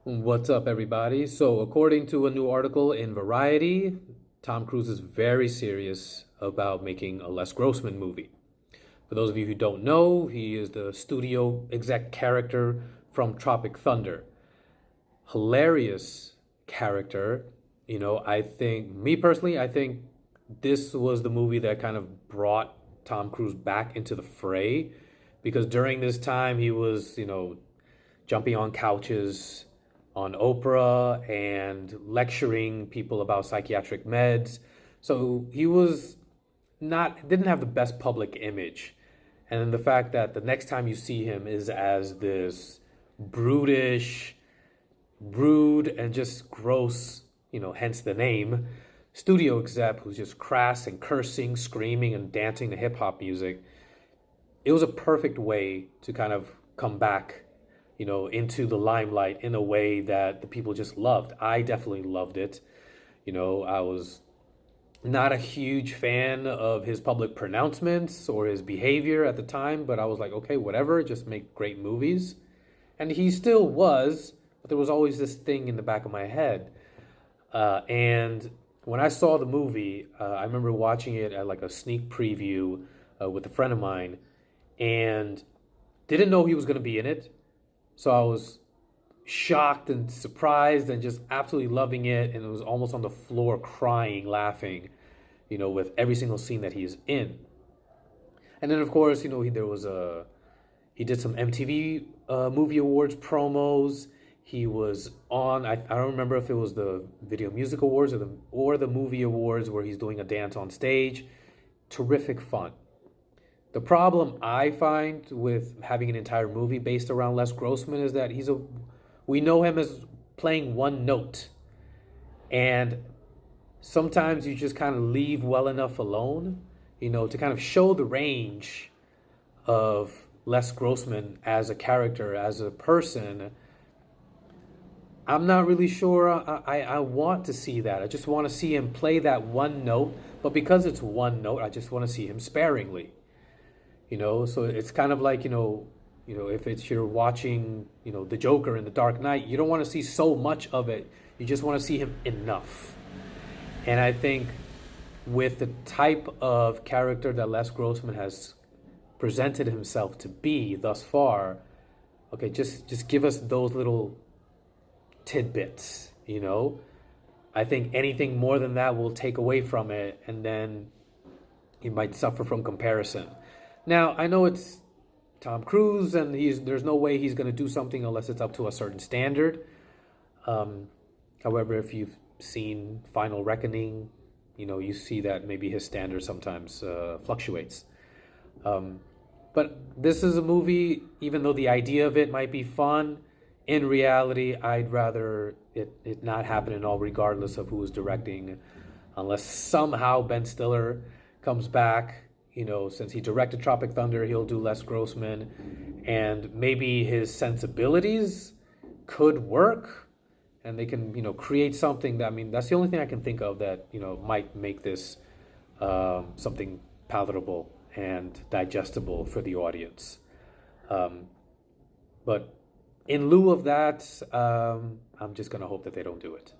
What's up, everybody? So, according to a new article in Variety, Tom Cruise is very serious about making a Les Grossman movie. For those of you who don't know, he is the studio exec character from Tropic Thunder. Hilarious character. I think, me personally, I think this was the movie that kind of brought Tom Cruise back into the fray because during this time he was, jumping on couches on Oprah and lecturing people about psychiatric meds. So he was didn't have the best public image. And then the fact that the next time you see him is as this brutish, rude, and just gross, hence the name, studio exec who's just crass and cursing, screaming, and dancing to hip hop music. It was a perfect way to kind of come back into the limelight in a way that the people just loved. I definitely loved it. I was not a huge fan of his public pronouncements or his behavior at the time, but I was like, okay, whatever, just make great movies. And he still was, but there was always this thing in the back of my head. And when I saw the movie, I remember watching it at like a sneak preview with a friend of mine and didn't know he was going to be in it. So I was shocked and surprised and just absolutely loving it. And it was almost on the floor crying, laughing, with every single scene that he's in. And then, of course, he did some MTV Movie Awards promos. He was on, I don't remember if it was the Video Music Awards or the Movie Awards where he's doing a dance on stage. Terrific fun. The problem I find with having an entire movie based around Les Grossman is that we know him as playing one note. And sometimes you just kind of leave well enough alone, to kind of show the range of Les Grossman as a character, as a person. I'm not really sure I want to see that. I just want to see him play that one note. But because it's one note, I just want to see him sparingly. So it's kind of like, if you're watching, the Joker in The Dark Knight, you don't want to see so much of it. You just want to see him enough. And I think with the type of character that Les Grossman has presented himself to be thus far, okay, just give us those little tidbits, I think anything more than that will take away from it, and then he might suffer from comparison. Now, I know it's Tom Cruise, and there's no way he's going to do something unless it's up to a certain standard. However, if you've seen Final Reckoning, you see that maybe his standard sometimes fluctuates. But this is a movie, even though the idea of it might be fun, in reality, I'd rather it not happen at all, regardless of who is directing, unless somehow Ben Stiller comes back. Since he directed Tropic Thunder, he'll do Les Grossman, and maybe his sensibilities could work, and they can, create something that, that's the only thing I can think of that, might make this something palatable and digestible for the audience. But in lieu of that, I'm just going to hope that they don't do it.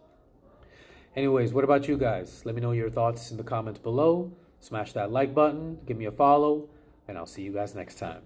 Anyways, what about you guys? Let me know your thoughts in the comments below. Smash that like button, give me a follow, and I'll see you guys next time.